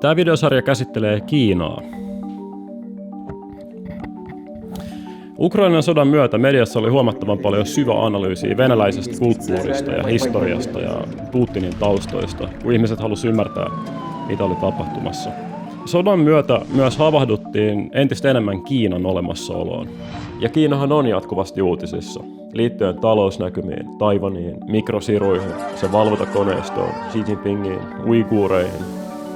Tämä videosarja käsittelee Kiinaa. Ukrainan sodan myötä mediassa oli huomattavan paljon syväanalyysiä venäläisestä kulttuurista ja historiasta ja Putinin taustoista, kun ihmiset halusivat ymmärtää, mitä oli tapahtumassa. Sodan myötä myös havahduttiin entistä enemmän Kiinan olemassaoloon. Ja Kiinahan on jatkuvasti uutisissa, liittyen talousnäkymiin, Taiwaniin, mikrosiruihin, sen valvontakoneistoon, Xi Jinpingiin, uiguureihin,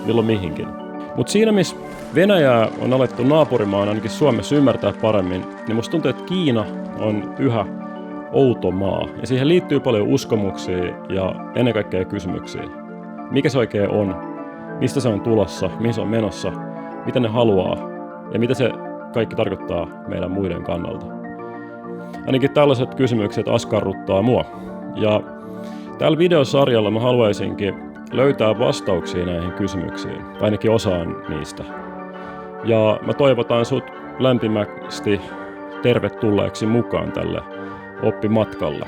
milloin mihinkin. Mutta siinä, missä Venäjää on alettu naapurimaan ainakin Suomessa ymmärtää paremmin, niin musta tuntuu, että Kiina on yhä outo maa. Ja siihen liittyy paljon uskomuksia ja ennen kaikkea kysymyksiä. Mikä se oikein on? Mistä se on tulossa? Mihin se on menossa? Mitä ne haluaa? Ja mitä se kaikki tarkoittaa meidän muiden kannalta? Ainakin tällaiset kysymykset askarruttaa mua. Ja tällä videosarjalla mä haluaisinkin löytää vastauksia näihin kysymyksiin, tai ainakin osaan niistä. Ja mä toivotan sut lämpimästi tervetulleeksi mukaan tälle oppimatkalle.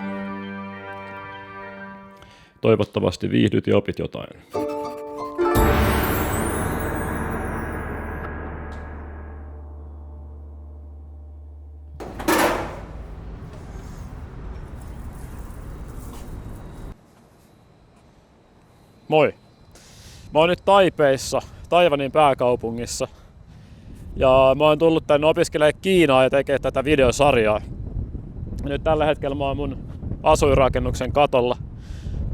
Toivottavasti viihdyt ja opit jotain. Moi! Mä oon nyt Taipeissa, Taiwanin pääkaupungissa. Ja mä oon tullut tänne opiskelemaan Kiinaa ja tekemään tätä videosarjaa. Ja nyt tällä hetkellä mä oon mun asuinrakennuksen katolla,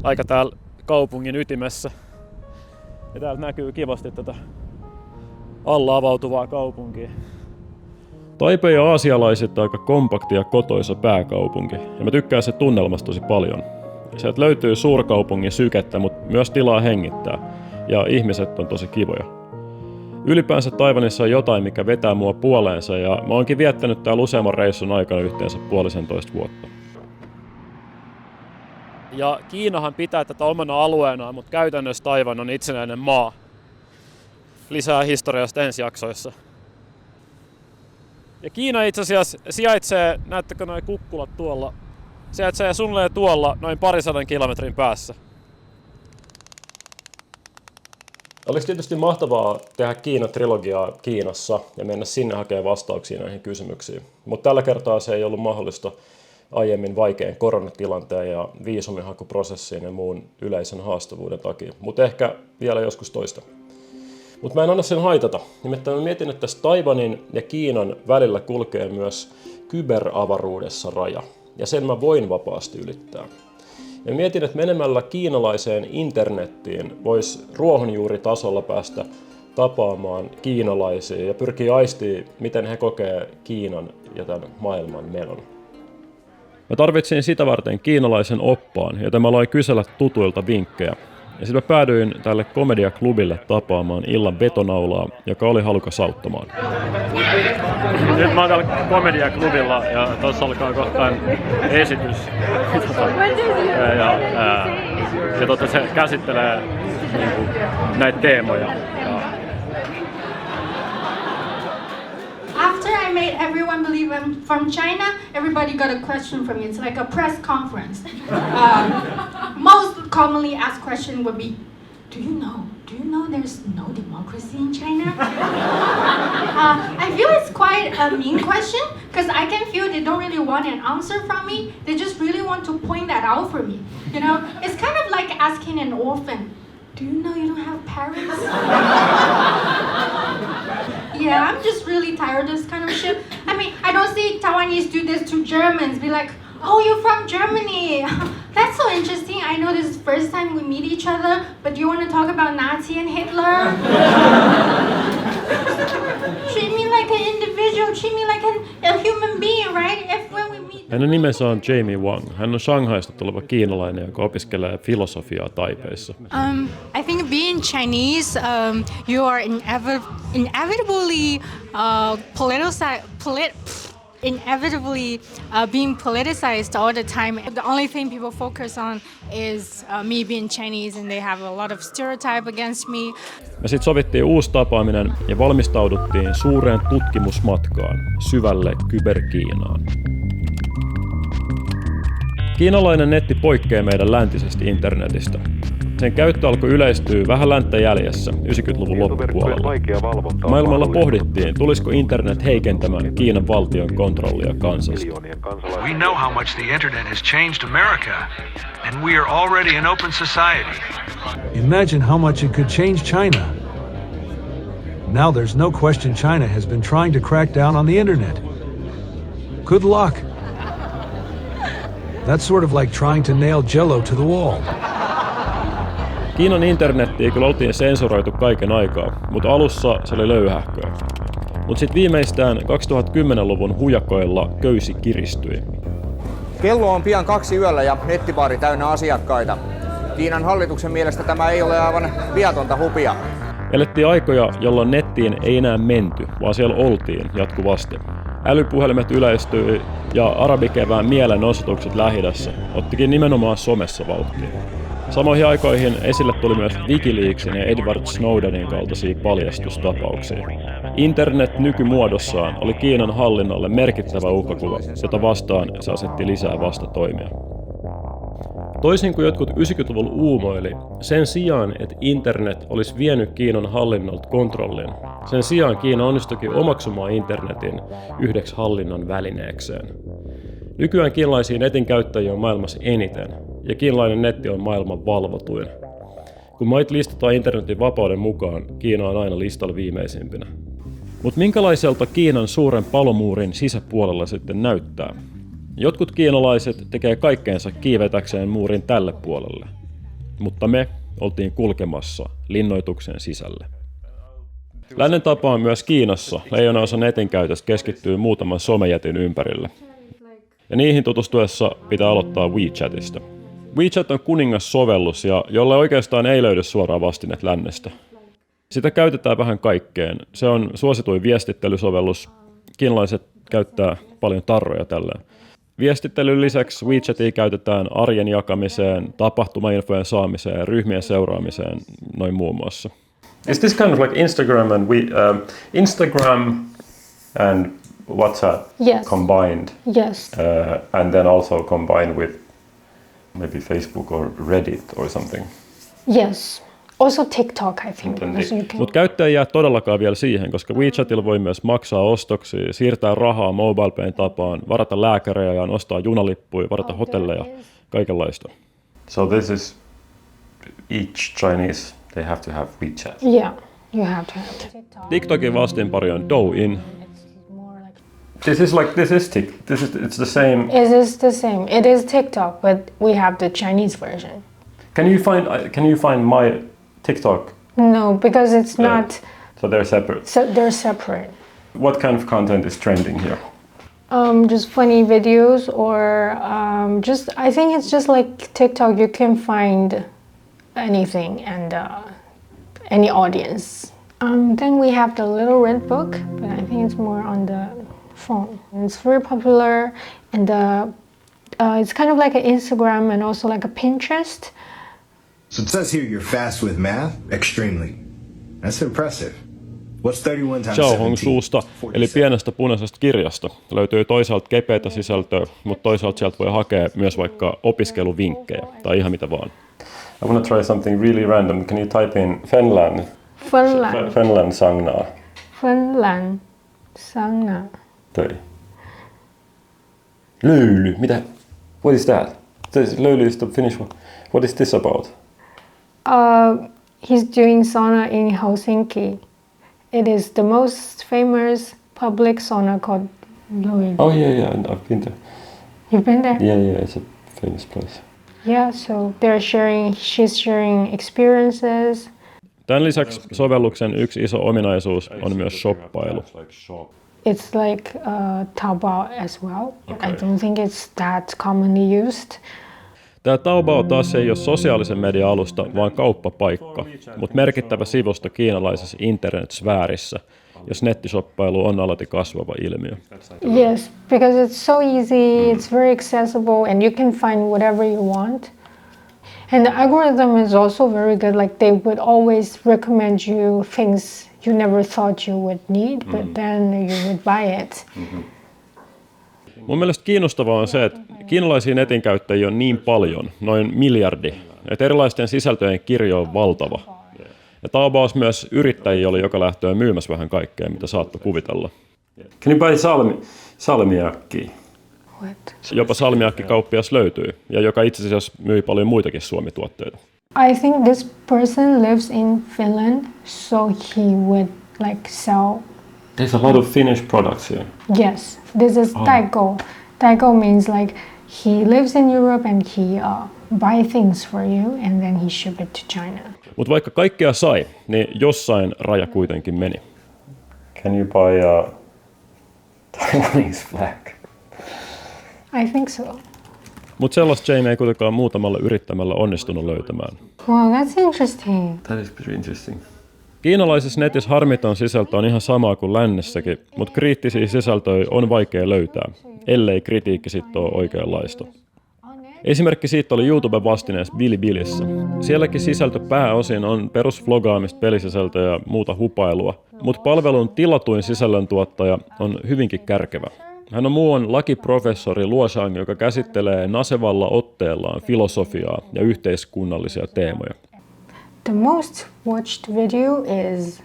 aika täällä kaupungin ytimessä. Ja täältä näkyy kivasti tätä alla avautuvaa kaupunkia. Taipei on aasialaiset aika kompakti ja kotoisa pääkaupunki. Ja mä tykkään se tunnelmasta tosi paljon. Sieltä löytyy suurkaupungin sykettä, mutta myös tilaa hengittää. Ja ihmiset on tosi kivoja. Ylipäänsä Taiwanissa on jotain, mikä vetää mua puoleensa, ja mä oonkin viettänyt täällä useamman reissun aikana yhteensä 1,5 vuotta. Ja Kiinahan pitää tätä omana alueenaan, mutta käytännössä Taiwan on itsenäinen maa. Lisää historiasta ensi jaksoissa. Ja Kiina itse asiassa sijaitsee, näettekö nuo kukkulat tuolla, sijaitsee suunnilleen tuolla noin 200 kilometrin päässä. Olisi tietysti mahtavaa tehdä Kiina-trilogiaa Kiinassa ja mennä sinne hakemaan vastauksia näihin kysymyksiin. Mutta tällä kertaa se ei ollut mahdollista aiemmin vaikean koronatilanteen ja viisumihakuprosessin ja muun yleisen haastavuuden takia. Mutta ehkä vielä joskus toista. Mutta mä en anna sen haitata. Nimittäin mä mietin, että tässä Taiwanin ja Kiinan välillä kulkee myös kyberavaruudessa raja. Ja sen mä voin vapaasti ylittää. Ja mietin, että menemällä kiinalaiseen internettiin voisi ruohonjuuritasolla päästä tapaamaan kiinalaisia ja pyrkiä aistimaan, miten he kokee Kiinan ja tämän maailman menon. Mä tarvitsin sitä varten kiinalaisen oppaan, joten mä aloin kysellä tutuilta vinkkejä. Ja sitten mä päädyin tälle komediaklubille tapaamaan illan vetonaulaa, joka oli halukas auttamaan. Nyt mä oon täällä komediaklubilla ja tuossa alkaa kohtaan esitys. Ja se käsittelee näitä teemoja. After I made everyone believe I'm from China, everybody got a question from me. It's like a press conference. Most commonly asked question would be, do you know there's no democracy in China? I feel it's quite a mean question because I can feel they don't really want an answer from me. They just really want to point that out for me. You know, it's kind of like asking an orphan, do you know you don't have parents? Yeah, I'm just really tired of this kind of shit. I mean, I don't see Taiwanese do this to Germans. Be like, oh, you're from Germany. That's so interesting. I know this is the first time we meet each other, but do you want to talk about Nazi and Hitler? Treat me like an individual. Treat me like a human being, right? If when we meet... Hänen nimensä on Jamie Wang. Hän on Shanghaista tuleva kiinalainen, joka opiskelee filosofiaa Taipeissa. I think being Chinese, you are inevitably being politicized all the time. The only thing people focus on is me being Chinese, and they have a lot of stereotype against me. Me sitten sovittiin uusi tapaaminen ja valmistauduttiin suureen tutkimusmatkaan syvälle kyberkiinaan. Kiinalainen netti poikkeaa meidän läntisestä internetistä. Sen käyttö alkoi yleistyä vähän länttä jäljessä 90-luvun loppupuolella. Maailmalla pohdittiin, tulisiko internet heikentämään Kiinan valtion kontrollia kansasta. We know how much the internet has changed America, and we are already an open society. Imagine how much it could change China. Now there's no question China has been trying to crack down on the internet. Good luck. That's sort of like trying to nail Jello to the wall. Kiinan internettiä kyllä oltiin sensuroitu kaiken aikaa, mutta alussa se oli löyhähköä. Mutta sitten viimeistään 2010-luvun hujakoilla köysi kiristyi. Kello on pian 2 yöllä ja nettibaari täynnä asiakkaita. Kiinan hallituksen mielestä tämä ei ole aivan viatonta hupia. Elettiin aikoja, jolloin nettiin ei enää menty, vaan siellä oltiin jatkuvasti. Älypuhelimet yleistyi ja arabikevään mielenosoitukset Lähi-idässä ottikin nimenomaan somessa vauhtia. Samoihin aikoihin esille tuli myös WikiLeaksin ja Edward Snowdenin kaltaisia paljastustapauksia. Internet nykymuodossaan oli Kiinan hallinnolle merkittävä uhkakuva, jota vastaan se asetti lisää vastatoimia. Toisin kuin jotkut 90-luvulla uumoili, sen sijaan, että internet olisi vienyt Kiinan hallinnolta kontrollin, sen sijaan Kiina onnistuikin omaksumaan internetin yhdeksi hallinnon välineekseen. Nykyään kiinalaisia netin käyttäjiä on maailmassa eniten, ja kiinalainen netti on maailman valvotuin. Kun maita listataan internetin vapauden mukaan, Kiina on aina listalla viimeisimpinä. Mutta minkälaiselta Kiinan suuren palomuurin sisäpuolella sitten näyttää? Jotkut kiinalaiset tekee kaikkeensa kiivetäkseen muurin tälle puolelle, mutta me oltiin kulkemassa linnoituksen sisälle. Lännen tapaan myös Kiinassa leijonaosa netin käytöstä keskittyy muutaman somejätin ympärille. Ja niihin tutustuessa pitää aloittaa WeChatista. WeChat on kuningas sovellus, jolle oikeastaan ei löydy suoraan vastinet lännestä. Sitä käytetään vähän kaikkeen. Se on suosituin viestittelysovellus. Kiinalaiset käyttää paljon tarroja tälleen. Viestittelyn lisäksi WeChatia käytetään arjen jakamiseen, tapahtumainfojen saamiseen ja ryhmien seuraamiseen, noin muun muassa. Is this kind of like Instagram and WhatsApp combined? Yes. And then also combined with maybe Facebook or Reddit or something? Yes. Also TikTok, I think. Mutta käyttäjä ei jää todellakaan vielä siihen, koska WeChatilla voi myös maksaa ostoksia, siirtää rahaa MobilePayn tapaan, varata lääkärejä, ostaa junalippuja, varata hotelleja, kaikenlaista. So this is each Chinese, they have to have WeChat. Yeah, you have to have TikTok. TikTokin vastinpari on Douyin. It's the same. It is the same. It is TikTok, but we have the Chinese version. Can you find my TikTok? No, because it's not. So they're separate. So they're separate. What kind of content is trending here? Just funny videos, or I think it's just like TikTok. You can find anything and any audience. Then we have the Little Red Book, but I think it's more on the phone. It's very popular, and it's kind of like an Instagram and also like a Pinterest. So it says here you're fast with math? Extremely. That's impressive. What's 31 times 17? Xiao Hong Suusta, eli pienestä punaisesta kirjasta. Löytyy toisaalta kepeitä sisältöä, mutta toisaalta sieltä voi hakea myös vaikka opiskeluvinkkejä tai ihan mitä vaan. I want to try something really random. Can you type in Finland? Finland sangnaa. Finland sangnaa. Toi. Löyly. Mitä? What is that? Löyly is the Finnish one. What is this about? He's doing sauna in Helsinki. It is the most famous public sauna called Löyly. Oh yeah, I've been there. You've been there? Yeah, it's a famous place. Yeah, so she's sharing experiences. Tämän lisäksi sovelluksen yksi iso ominaisuus on myös shoppailu. It's like Taobao as well. Okay. I don't think it's that commonly used. Tämä Taobao taas ei ole sosiaalisen median alusta, vaan kauppapaikka, mutta merkittävä sivusto kiinalaisessa internet-sfäärissä, jos nettishoppailu on alati kasvava ilmiö. Yes, because it's so easy, it's very accessible, and you can find whatever you want. And the algorithm is also very good, like they would always recommend you things you never thought you would need, but then you would buy it. Mun mielestä kiinnostavaa on se, että kiinalaisia netin käyttäjiä on niin paljon, noin miljardi, että erilaisten sisältöjen kirjo on valtava. Ja Taobaos myös yrittäjiä oli joka lähtöön myymässä vähän kaikkea, mitä saattoi kuvitella. Can you buy salmiakki? What? Jopa salmiakkikauppias löytyy, ja joka itse asiassa myi paljon muitakin Suomi-tuotteita. I think this person lives in Finland, so he would like sell. There's a lot of Finnish products here. Yes, this is Taiko. Taiko means like he lives in Europe and he buy things for you and then he ship it to China. Mutta vaikka kaikkea sai, niin jossain raja kuitenkin meni. Can you buy a Taiwanese flag? I think so. Mutta sellaista Jamie ei kuitenkaan muutamalla yrittämällä onnistunut löytämään. Wow, that's interesting. That is pretty interesting. Kiinalaisessa netissä harmiton sisältö on ihan samaa kuin lännessäkin, mutta kriittisiä sisältöjä on vaikea löytää, ellei kritiikki sitten ole oikeanlaista. Esimerkki siitä oli YouTuben vastineessa Bilibilissä. Sielläkin sisältö pääosin on perusvlogaamista, pelisisältöä ja muuta hupailua, mutta palvelun tilatuin sisällöntuottaja on hyvinkin kärkevä. Hän on muuan lakiprofessori Luo Zhang, joka käsittelee nasevalla otteellaan filosofiaa ja yhteiskunnallisia teemoja. The most watched video is...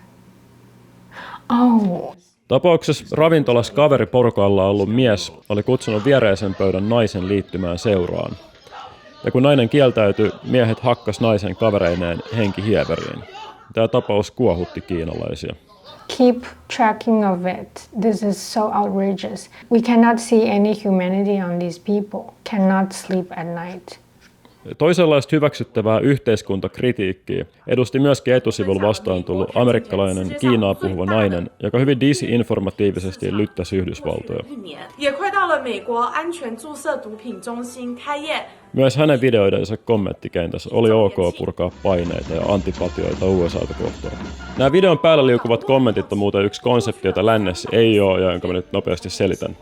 Oh, Tapauksessa ravintolassa kaveriporukalla ollut mies oli kutsunut viereisen pöydän naisen liittymään seuraan. Ja kun nainen kieltäytyi, miehet hakkas naisen kavereineen henkihieveriin. Tämä tapaus kuohutti kiinalaisia. keep tracking of it. This is so outrageous. We cannot see any humanity on these people. Cannot sleep at night. Toisenlaista hyväksyttävää yhteiskuntakritiikkiä edusti myöskin etusivulla vastaan tullut amerikkalainen Kiinaa puhuva nainen, joka hyvin disinformatiivisesti lyttäsi Yhdysvaltoja. Myös hänen videoidensa kommenttikentässä oli ok purkaa paineita ja antipatioita USA:ta kohtaan. Nämä videon päällä liukuvat kommentit on muuten yksi konsepti, jota lännessä ei ole ja jonka mä nyt nopeasti selitän.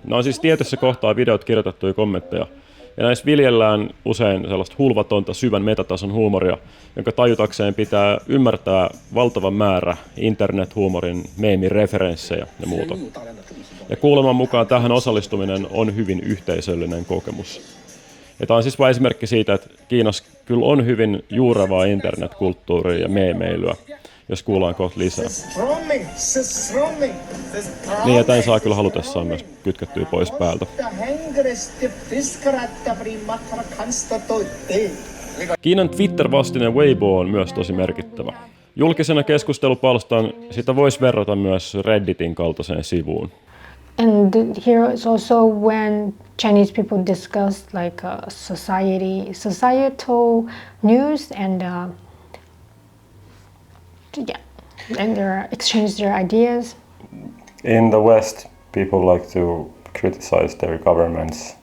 Nämä on siis tietyssä kohtaa videot kirjoitettuja kommentteja. Ja näissä viljellään usein sellaista hulvatonta syvän metatason huumoria, jonka tajutakseen pitää ymmärtää valtava määrä internethuumorin meemireferenssejä ja muuta. Ja kuuleman mukaan tähän osallistuminen on hyvin yhteisöllinen kokemus. Ja tämä on siis vain esimerkki siitä, että Kiinassa kyllä on hyvin juurevaa internetkulttuuria ja meemeilyä, jos kuullaan kohta lisää. Niin, ja tämän saa kyllä halutessaan myös kytkettyä pois päältä. Kiinan Twitter-vastine Weibo on myös tosi merkittävä. Julkisena keskustelupalstan sitä voisi verrata myös Redditin kaltaiseen sivuun. And here is also when Chinese people discuss like societal news and and they exchange their ideas. In the West, people like to criticize their government's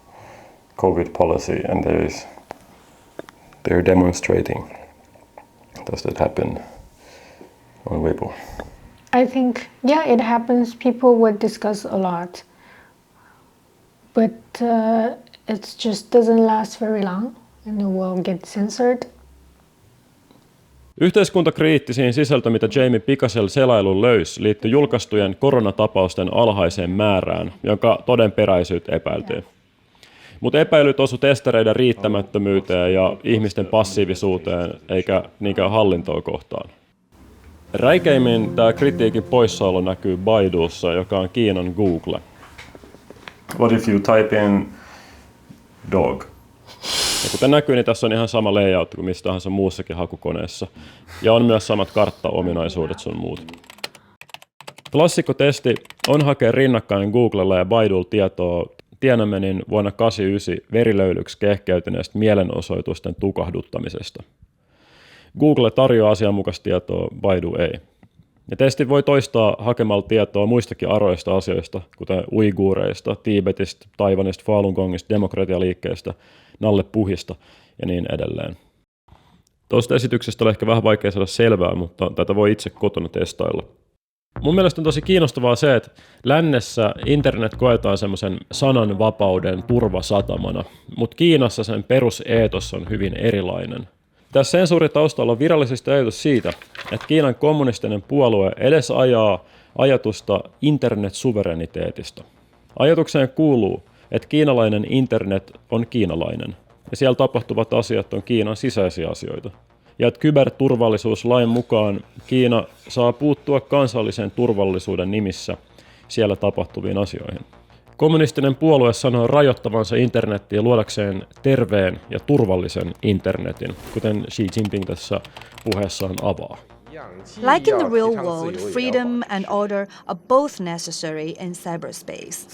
COVID policy, and they're demonstrating. Does that happen on Weibo? I think, yeah, it happens. People would discuss a lot, but it just doesn't last very long, and it will get censored. Yhteiskuntakriittisiin sisältö, mitä Jamie Picasel selailun löysi, liittyi julkaistujen koronatapausten alhaiseen määrään, jonka todenperäisyyttä epäiltiin. Mutta epäilyt osu testareiden riittämättömyyteen ja ihmisten passiivisuuteen, eikä niinkään hallintoa kohtaan. Räikeimmin tämä kritiikin poissaolo näkyy Baidussa, joka on Kiinan Google. What if you type in dog? Ja kuten näkyy, niin tässä on ihan sama layout kuin mistä tahansa muussakin hakukoneessa. Ja on myös samat karttaominaisuudet sun muut. Klassikkotesti on hakea rinnakkain Googlella ja Baidulla tietoa Tiananmenin vuonna 1989 verilöylyksi kehkeytyneestä mielenosoitusten tukahduttamisesta. Google tarjoaa asianmukaista tietoa, Baidu ei. Ja testi voi toistaa hakemalla tietoa muistakin aroista asioista, kuten uiguureista, Tiibetistä, Taiwanista, Falun Gongista, demokratialiikkeestä, Nalle Puhista ja niin edelleen. Tuosta esityksestä on ehkä vähän vaikea saada selvää, mutta tätä voi itse kotona testailla. Mun mielestä on tosi kiinnostavaa se, että lännessä internet koetaan semmoisen sananvapauden turvasatamana, mutta Kiinassa sen peruseetos on hyvin erilainen. Tässä sensuuritaustalla on virallisesti ajatus siitä, että Kiinan kommunistinen puolue edes ajaa ajatusta internetsuvereniteetista. Ajatukseen kuuluu, että kiinalainen internet on kiinalainen. ja siellä tapahtuvat asiat on Kiinan sisäisiä asioita. Ja että kyberturvallisuuslain mukaan Kiina saa puuttua kansallisen turvallisuuden nimissä siellä tapahtuviin asioihin. Kommunistinen puolue sanoo rajoittavansa internettiä luodakseen terveen ja turvallisen internetin, kuten Xi Jinping tässä puheessaan avaa. Like in the real world, freedom and order are both necessary in cyberspace.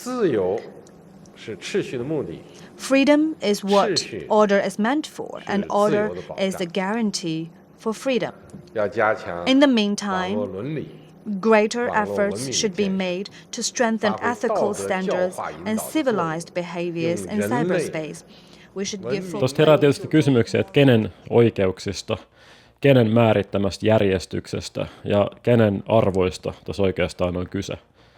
Freedom is what order is meant for, and order is the guarantee for freedom. In the meantime, greater efforts should be made to strengthen ethical standards and civilized behaviors in cyberspace. We should give full Tuosta herää tietysti kysymyksiä, että kenen oikeuksista, kenen määrittämästä järjestyksestä ja kenen arvoista tässä oikeastaan on kyse.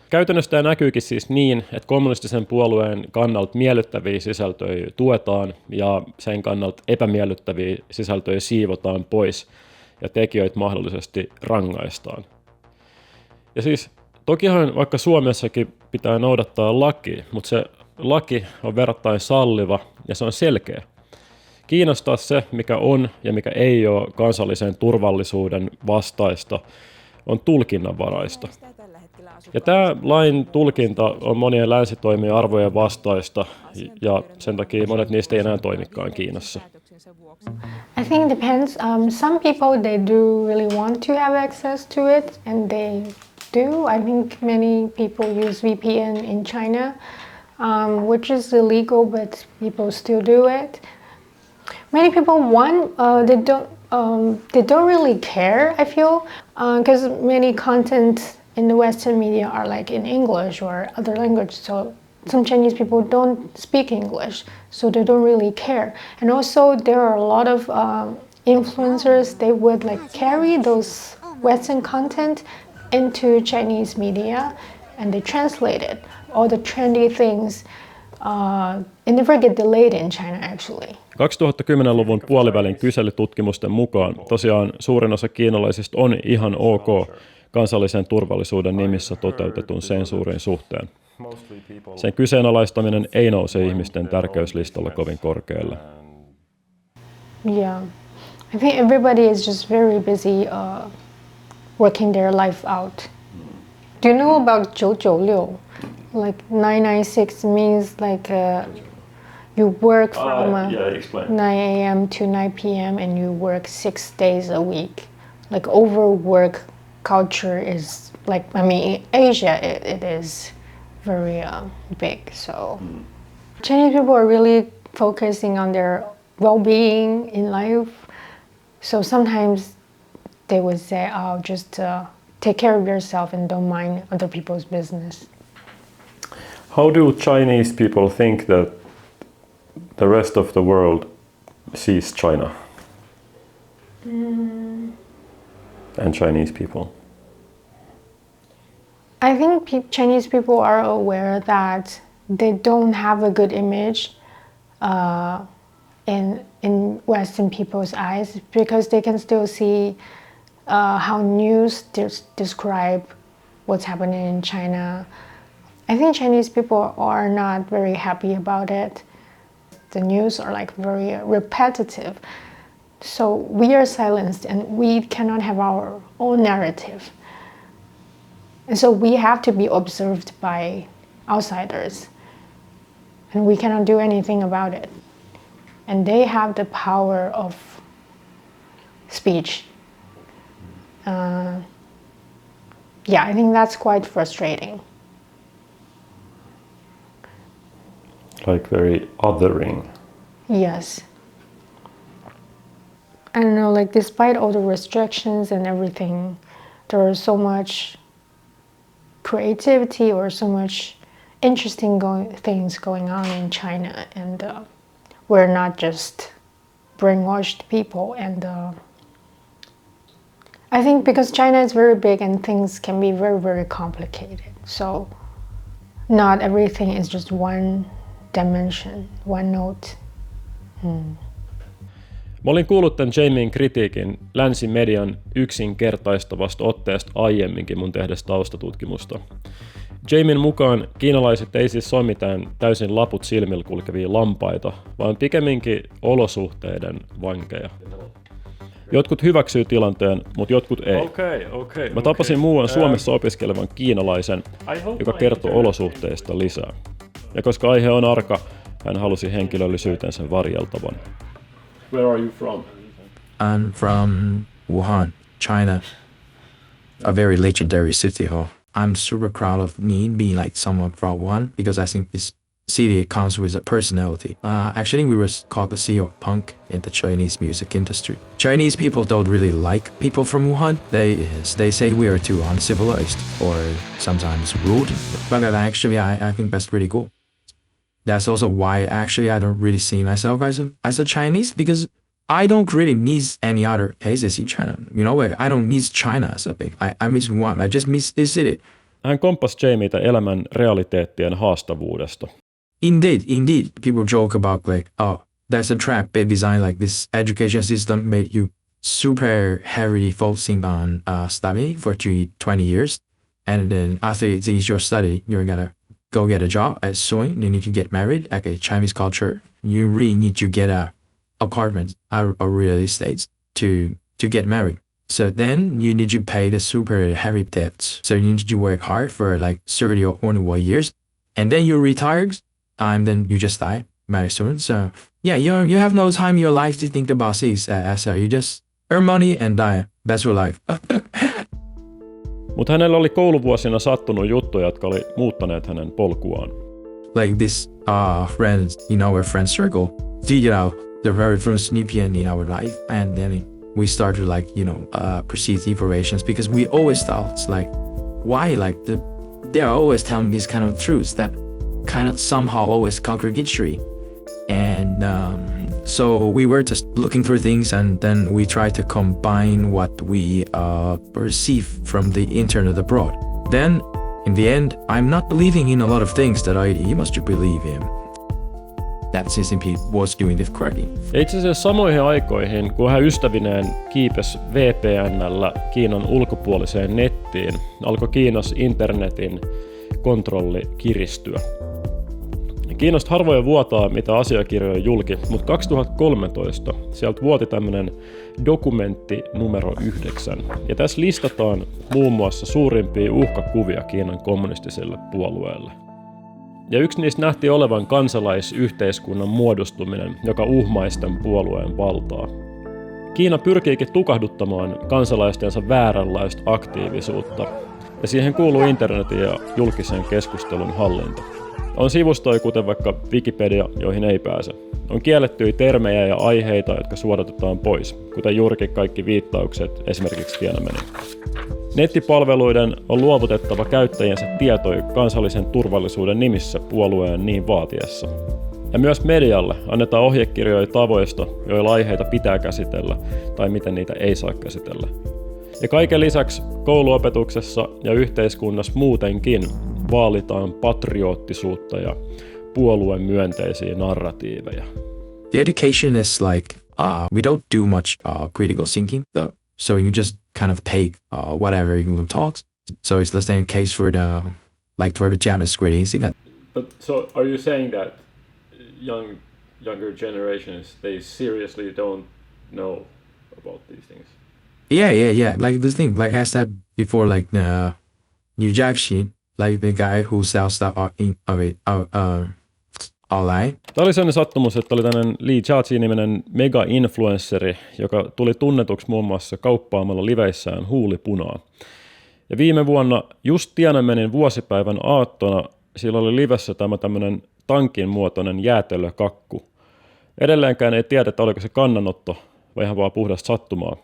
Käytännössä tämä näkyykin siis niin, että kommunistisen puolueen kannalta miellyttäviä sisältöjä tuetaan ja sen kannalta epämiellyttäviä sisältöjä siivotaan pois ja tekijöitä mahdollisesti rangaistaan. Ja siis tokihan vaikka Suomessakin pitää noudattaa lakia, mutta se laki on verrattain salliva ja se on selkeä. Kiinnostaa se, mikä on ja mikä ei ole kansallisen turvallisuuden vastaista, on tulkinnanvaraista. Ja tämä lain tulkinta on monien länsitoimien arvojen vastaista ja sen takia monet niistä ei enää toimikaan Kiinassa. I think it depends. Some people, they do really want to have access to it, and they do. I think many people use VPN in China, which is illegal, but people still do it. Many people they don't really care, I feel, because many content in the Western media are like in English or other language, so some Chinese people don't speak English, so they don't really care. And also there are a lot of influencers, they would like carry those Western content into Chinese media and they translate it. All the trendy things, it never get delayed in China actually. 2010-luvun puolivälin kyselytutkimusten mukaan tosiaan suurin osa kiinalaisista on ihan ok kansallisen turvallisuuden nimissä toteutetun sensuurin suhteen. Sen kyseenalaistaminen ei nouse ihmisten tärkeyslistalla kovin korkealle. Yeah, I think everybody is just very busy working their life out. Do you know about 996? Like 996 means like you work from 9 a.m. to 9 p.m. and you work 6 days a week. Like overwork culture is like, I mean, in Asia it is very big. So Chinese people are really focusing on their well-being in life. So sometimes they would say, "Oh, just take care of yourself and don't mind other people's business." How do Chinese people think that the rest of the world sees China and Chinese people? I think Chinese people are aware that they don't have a good image in Western people's eyes because they can still see how news describe what's happening in China. I think Chinese people are not very happy about it. The news are like very repetitive. So we are silenced and we cannot have our own narrative. And so we have to be observed by outsiders. And we cannot do anything about it. And they have the power of speech. I think that's quite frustrating. Like very othering. Yes. I don't know, like despite all the restrictions and everything, there is so much creativity or so much interesting things going on in China, and we're not just brainwashed people. And I think because China is very big and things can be very, very complicated, so not everything is just one dimension, one note. Mä olin kuullut tämän Jamien kritiikin länsimedian yksinkertaistavasta otteesta aiemminkin mun tehdessä taustatutkimusta. Jamin mukaan kiinalaiset ei siis ole mitään täysin laput silmillä kulkevia lampaita, vaan pikemminkin olosuhteiden vankeja. Jotkut hyväksyy tilanteen, mutta jotkut ei. Mä tapasin muuan Suomessa opiskelevan kiinalaisen, joka kertoo olosuhteista lisää. Ja koska aihe on arka, hän halusi henkilöllisyytensä varjeltavan. Where are you from? I'm from Wuhan, China. A very legendary city. I'm super proud of me being like someone from Wuhan because I think this city comes with a personality. Actually, we were called the city of punk in the Chinese music industry. Chinese people don't really like people from Wuhan. They say we are too uncivilized or sometimes rude. But actually, I think that's pretty cool. That's also why actually I don't really see myself as a Chinese because I don't really miss any other places in China. You know, I don't miss China as a big. I miss Wuhan. I just miss this city. Hän komppasi Jamietä elämän realiteettien haastavuudesta. Indeed. People joke about like, oh, there's a trap they designed like this education system made you super heavily focusing on study for 20 years. And then after you finish your study, you're gonna go get a job as soon. You need to get married, like a Chinese culture. You really need to get a apartment or real estate to get married. So then you need to pay the super heavy debts. So you need to work hard for like 30 or 41 years. And then you retire and then you just die very soon. So yeah, you have no time in your life to think about this. You just earn money and die. That's your life. Mutta hänellä oli kouluvuosina sattunut juttuja, jotka oli muuttaneet hänen polkuaan. Like this friends in our friend circle figured out the very first snippet in our life, and then we started like proceed informations because we always thought like why like they are always telling these kind of truths that kind of somehow always contradictory, and so we were just looking for things, and then we tried to combine what we perceive from the internet abroad. Then in the end, I'm not believing in a lot of things that I used to believe in. That CCP was doing this correctly. Itse asiassa samoihin aikoihin, kun hän ystävineen kiipesi VPN:llä Kiinan ulkopuoliseen nettiin, alkoi Kiinassa internetin kontrolli kiristyä. Kiinasta harvoin vuotaa mitä asiakirjoja julki, mutta 2013 sieltä vuoti tämmönen dokumentti numero 9. Ja tässä listataan muun muassa suurimpia uhkakuvia Kiinan kommunistiselle puolueelle. Ja yksi niistä nähtiin olevan kansalaisyhteiskunnan muodostuminen, joka uhmaisi tämän puolueen valtaa. Kiina pyrkiikin tukahduttamaan kansalaistensa vääränlaista aktiivisuutta, ja siihen kuuluu internetin ja julkisen keskustelun hallinta. On sivustoja, kuten vaikka Wikipedia, joihin ei pääse. On kiellettyjä termejä ja aiheita, jotka suodatetaan pois, kuten juurikin kaikki viittaukset esimerkiksi Tiananmenin. Nettipalveluiden on luovutettava käyttäjiensä tietoja kansallisen turvallisuuden nimissä puolueen niin vaatiessa. Ja myös medialle annetaan ohjekirjoja tavoista, joilla aiheita pitää käsitellä tai miten niitä ei saa käsitellä. Ja kaiken lisäksi kouluopetuksessa ja yhteiskunnassa muutenkin vaalitaan patriottisuutta ja puolueen myönteisiä narratiiveja. The education is like, we don't do much critical thinking, though. So you just kind of take whatever you talk. So it's the same case for the Japanese criticism. But so are you saying that younger generations, they seriously don't know about these things? Yeah. Like this thing, like I said before, like New Jack Shin, like the guy who sells stuff online. Tämä oli sellainen sattumus, että oli tämmöinen Li Jiaqi-niminen mega-influensseri, joka tuli tunnetuksi muun muassa kauppaamalla liveissään huulipunaa. Ja viime vuonna, just Tiananmenin vuosipäivän aattona, sillä oli livessä tämä tämmöinen tankin muotoinen jäätelökakku. Edelleenkään ei tiedä, että oliko se kannanotto vai ihan vaan puhdasta sattumaa.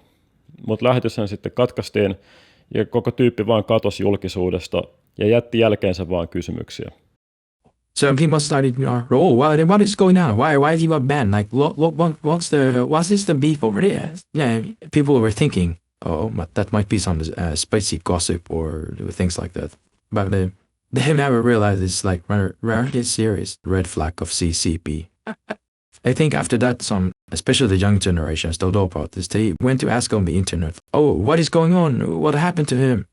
Mutta lähetyshän sitten katkaistiin ja koko tyyppi vaan katosi julkisuudesta ja jätti jälkeensä vaan kysymyksiä. So people started, what is going on? Why is he banned? Like, what's the beef over there? Yeah, people were thinking, but that might be some spicy gossip or things like that. But they never realized it's like rather serious red flag of CCP. I think after that, especially the young generations, don't know about this. They went to ask on the internet, what is going on? What happened to him?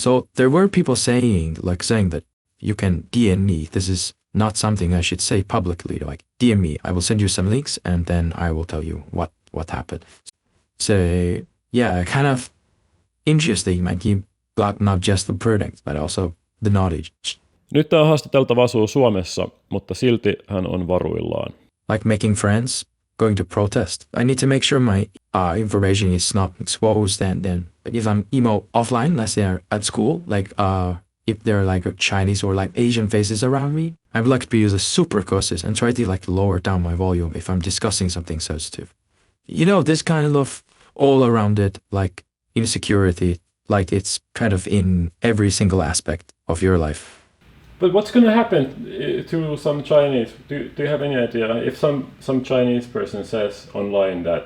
So there were people saying that you can DM me. This is not something I should say publicly. Like, DM me. I will send you some links and then I will tell you what happened. So yeah, kind of interesting. Like, you got not just the product, but also the knowledge. Nyt tämä haastateltava asuu Suomessa, mutta silti hän on varuillaan. Like making friends, going to protest. I need to make sure my information is not exposed, and then if I'm offline, let's say at school, like if there are like Chinese or like Asian faces around me, I would like to be super cautious and try to like lower down my volume if I'm discussing something sensitive. You know, this kind of all around it, like insecurity, like it's kind of in every single aspect of your life. But what's going to happen to some Chinese? Do you have any idea if some Chinese person says online that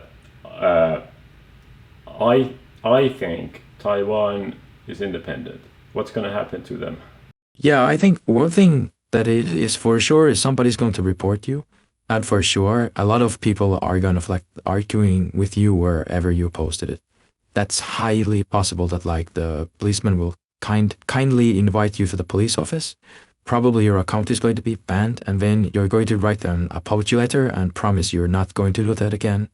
I think Taiwan is independent? What's going to happen to them? Yeah, I think one thing that it is for sure is somebody's going to report you, and for sure a lot of people are going to like arguing with you wherever you posted it. That's highly possible that like the policeman will kindly invite you to the police office. Probably your account is going to be banned, and then you're going to write an apology letter and promise you're not going to do that again.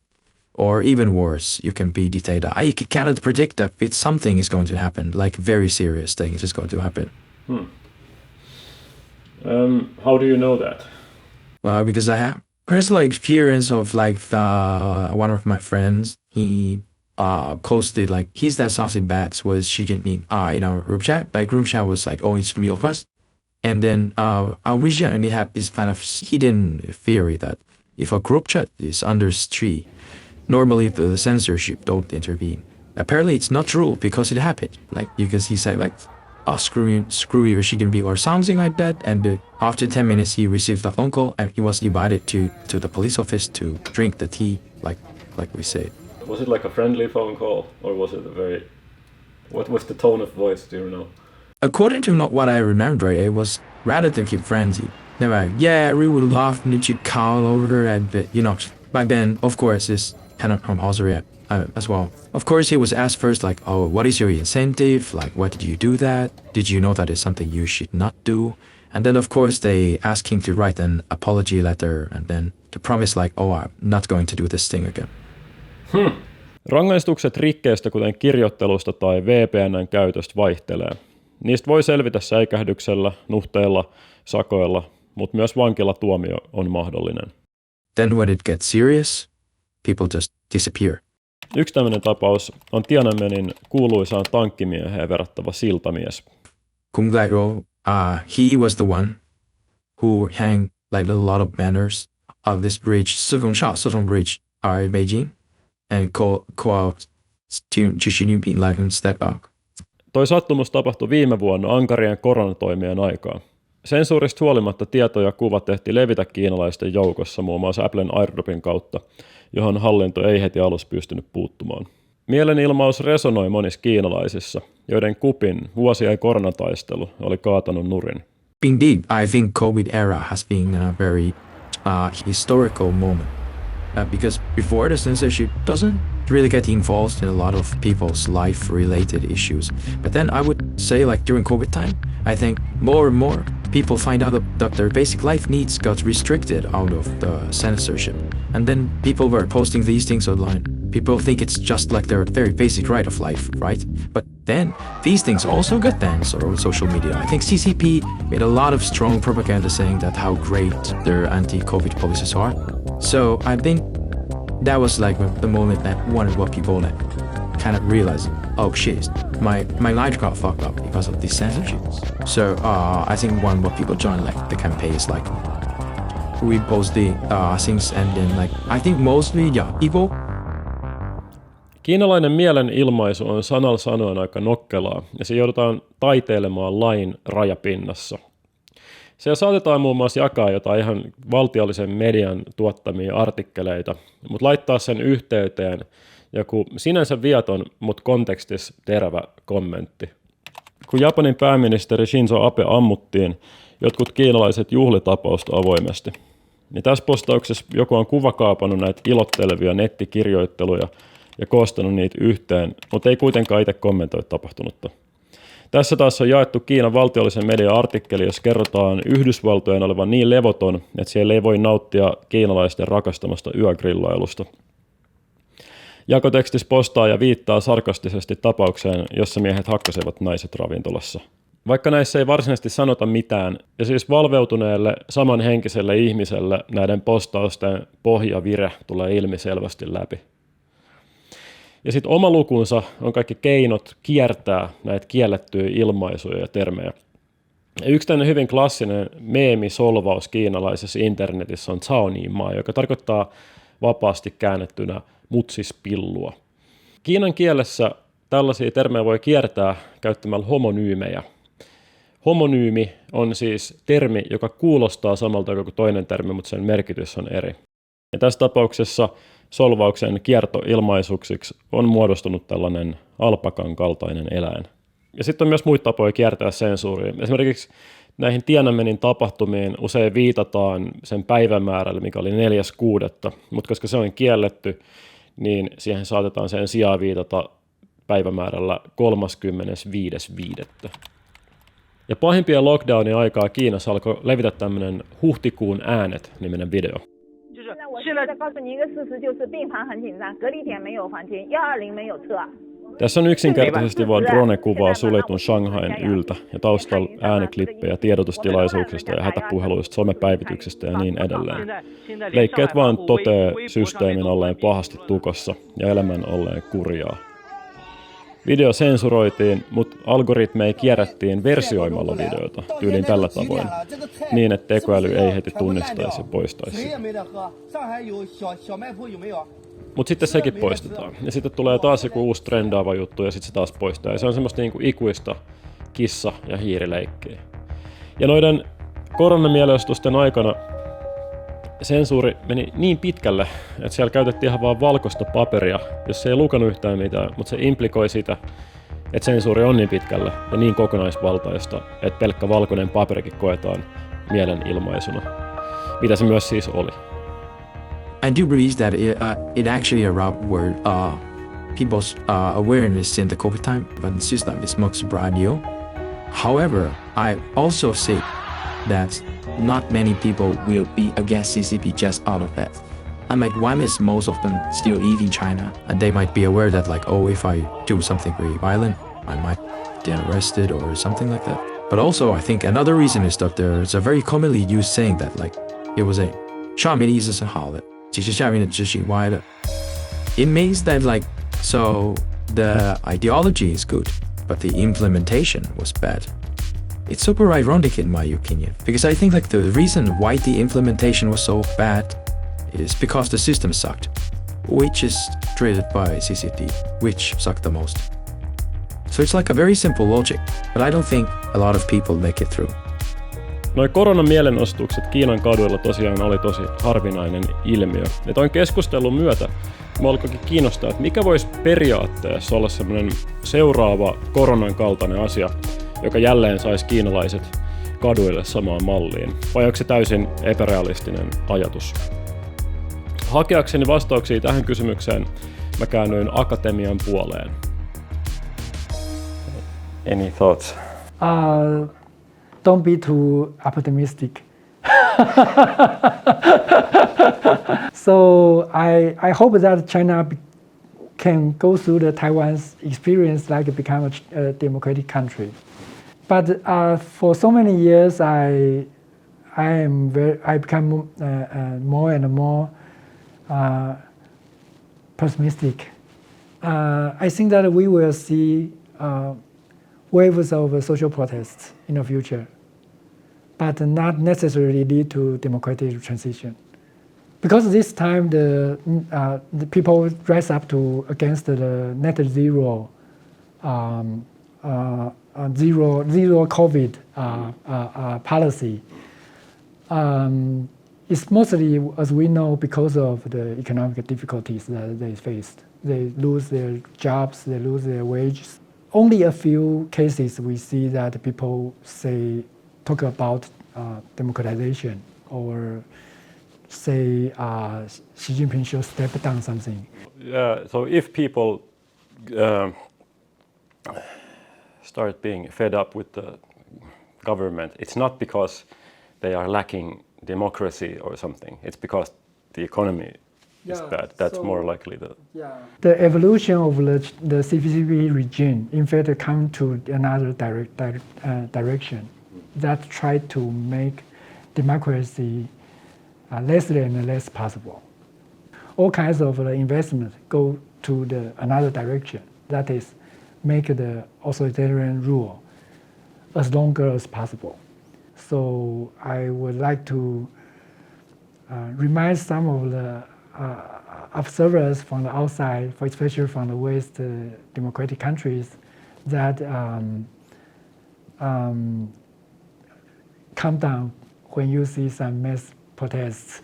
Or even worse, you can be detained. I cannot predict that if something is going to happen, like very serious things is going to happen. How do you know that? Because I have personal experience of like one of my friends. He posted like his that sausage bags was chicken meat in our group chat. My group chat was like always meal first. And then our region only have this kind of hidden theory that if a group chat is under tree, normally the censorship don't intervene. Apparently it's not true because it happened. Like because he said like, "Oh, screw you, chicken meat" or something like that. And after 10 minutes he received a phone call and he was invited to the police office to drink the tea, like we say. Was it like a friendly phone call, or was it a very... What was the tone of voice, do you know? According to what I remember, it was relatively friendly. They were like, "Yeah, we would love to call over," and you know, back then, of course, it's kind of compulsory as well. Of course, he was asked first, like, "Oh, what is your incentive? Like, why did you do that? Did you know that is something you should not do?" And then, of course, they asked him to write an apology letter and then to promise, like, "Oh, I'm not going to do this thing again." Rangaistukset rikkeistä, kuten kirjoittelusta tai VPN:n käytöstä, vaihtelee. Niistä voi selvitä säikähdyksellä, nuhteilla, sakoilla, mutta myös vankilatuomio on mahdollinen. Then when it gets serious, people just disappear. Yksi tämmöinen tapaus on Tiananmenin kuuluisaan tankkimieheen verrattava siltamies. Kung Lairuo, he was the one who hang like a lot of banners of this bridge, Suzhong Bridge, in Beijing, and call out to Xi Jinping like step back. Toi sattumus tapahtui viime vuonna ankarien koronatoimien aikaan. Sensuurista huolimatta tieto ja kuva tehtiin levitä kiinalaisten joukossa muun muassa Applen airdropin kautta, johon hallinto ei heti alussa pystynyt puuttumaan. Mielenilmaus resonoi monissa kiinalaisissa, joiden kupin vuosia koronataistelu oli kaatanut nurin. Indeed, I think COVID era has been a very historical moment. Because before the censorship doesn't really get involved in a lot of people's life-related issues. But then I would say like during COVID time, I think more and more people find out that their basic life needs got restricted out of the censorship. And then people were posting these things online. People think it's just like their very basic right of life, right? But then these things also got banned on social media. I think CCP made a lot of strong propaganda saying that how great their anti-COVID policies are. So I think that was like the moment that one of what people like kind of realized, oh shit, my life got fucked up because of these censorships. So I think one what people joined like the campaign is like we post the things and then like I think mostly people. Kiinalainen mielenilmaisu on sanalla sanoen aika nokkelaa ja se joudutaan taiteilemaan lain rajapinnassa. Siellä saatetaan muun muassa jakaa jotain ihan valtiollisen median tuottamia artikkeleita, mutta laittaa sen yhteyteen joku sinänsä viaton, mutta kontekstissa terävä kommentti. Kun Japanin pääministeri Shinzo Abe ammuttiin, jotkut kiinalaiset juhlitapausta avoimesti. Niin tässä postauksessa joku on kuvakaapannut näitä ilottelevia nettikirjoitteluja ja koostanut niitä yhteen, mutta ei kuitenkaan itse kommentoi tapahtunutta. Tässä taas on jaettu Kiinan valtiollisen median artikkeli, jos kerrotaan Yhdysvaltojen olevan niin levoton, että siellä ei voi nauttia kiinalaisten rakastamasta yögrillailusta. Jakotekstissä postaaja viittaa sarkastisesti tapaukseen, jossa miehet hakkasivat naiset ravintolassa. Vaikka näissä ei varsinaisesti sanota mitään, ja siis valveutuneelle samanhenkiselle ihmiselle näiden postausten pohjavire tulee ilmiselvästi läpi. Ja sitten oma lukunsa on kaikki keinot kiertää näitä kiellettyjä ilmaisuja ja termejä. Ja yksi tämmöinen hyvin klassinen meemisolvaus kiinalaisessa internetissä on Cao Ni Ma, joka tarkoittaa vapaasti käännettynä mutsispillua. Kiinan kielessä tällaisia termejä voi kiertää käyttämällä homonyymejä. Homonyymi on siis termi, joka kuulostaa samalta kuin toinen termi, mutta sen merkitys on eri. Ja tässä tapauksessa solvauksen kiertoilmaisuksiksi on muodostunut tällainen alpakan kaltainen eläin. Ja sitten on myös muita tapoja kiertää sensuuria. Esimerkiksi näihin Tiananmenin tapahtumiin usein viitataan sen päivämäärälle, mikä oli 4.6., mutta koska se on kielletty, niin siihen saatetaan sen sijaan viitata päivämäärällä 35.5. Ja pahimpien lockdownin aikaa Kiinassa alkoi levitä tämmöinen Huhtikuun äänet-niminen video. Tässä on yksinkertaisesti vain drone-kuvaa suljetun Shanghain yltä ja taustalla ääniklippejä tiedotustilaisuuksista ja hätäpuheluista, somepäivityksistä ja niin edelleen. Leikkeet vaan totee systeemin olleen pahasti tukossa ja elämän olleen kurjaa. Video sensuroitiin, mutta algoritmeja kierrättiin versioimalla videota tyyliin tällä tavoin, niin että tekoäly ei heti tunnistaisi ja poistaisi. Mutta sitten sekin poistetaan. Ja sitten tulee taas joku uusi trendaava juttu ja sitten se taas poistaa. Ja se on semmoista niinku ikuista kissa- ja hiirileikkiä. Ja noiden koronamielenostusten aikana sensuuri meni niin pitkälle, että siellä käytettiin ihan vaan valkoista paperia, jos se ei lukenut yhtään mitään, mutta se implikoi sitä, että sensuuri on niin pitkällä ja niin kokonaisvaltaista, että pelkkä valkoinen paperikin koetaan mielenilmaisuna, mitä se myös siis oli. I do believe that it actually around people's awareness in the COVID time, but the system is much broader. However, I also say that not many people will be against CCP just out of that. I mean, one is most of them still live in China, and they might be aware that like, oh, if I do something very violent, I might get arrested or something like that. But also, I think another reason is that there's a very commonly used saying that like, it was a 上面的意思是好的，其实下面的执行歪的。It means that like, so the ideology is good, but the implementation was bad. It's super ironic in my opinion, because I think like the reason why the implementation was so bad is because the system sucked, which is treated by CCT, which sucked the most. So it's like a very simple logic, but I don't think a lot of people make it through. Noi koronan mielenostukset Kiinan kaduilla tosiaan oli tosi harvinainen ilmiö. Ja ton keskustelun myötä mä alkoikin kiinnostaa, että mikä voisi periaatteessa olla semmoinen seuraava koronan kaltainen asia, joka jälleen saisi kiinalaiset kaduille samaan malliin. Vai onko se täysin epärealistinen ajatus? Hakeakseni vastauksia tähän kysymykseen mä käännyin akatemian puoleen. Any thoughts? Don't be too optimistic. So I hope that China can go through the Taiwan's experience like become a democratic country. But for so many years, I become more and more pessimistic. I think that we will see waves of social protests in the future, but not necessarily lead to democratic transition. Because this time the people rise up against the net zero, zero COVID policy. It's mostly, as we know, because of the economic difficulties that they faced. They lose their jobs, they lose their wages. Only a few cases we see that people talk about democratization or say Xi Jinping should step down something. So if people start being fed up with the government, it's not because they are lacking democracy or something. It's because the economy is bad. That's more likely the evolution of the CCP regime, in fact, come to another direction that try to make democracy less and less possible. All kinds of investment go to another direction, that is, make the authoritarian rule as longer as possible. So I would like to remind some of the observers from the outside, especially from the West democratic countries, that calm down when you see some mass protests.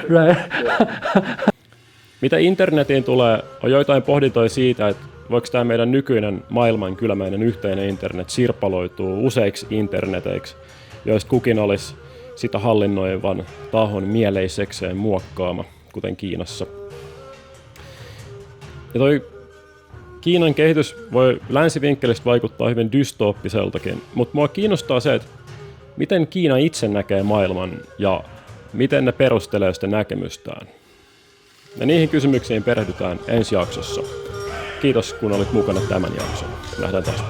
Right. Mitä internetiin tulee, on joitain pohdintoja siitä, että voiko tämä meidän nykyinen maailman kylämäinen yhteinen internet sirpaloituu useiksi interneteiksi, joista kukin olisi sitä hallinnoivan tahon mieleisekseen muokkaama, kuten Kiinassa. Ja toi Kiinan kehitys voi länsivinkkelistä vaikuttaa hyvin dystooppiseltakin, mutta mua kiinnostaa se, että miten Kiina itse näkee maailman ja miten ne perustelee sitä näkemystään. Ja niihin kysymyksiin perehdytään ensi jaksossa. Kiitos kun olit mukana tämän jakson. Nähdään taas.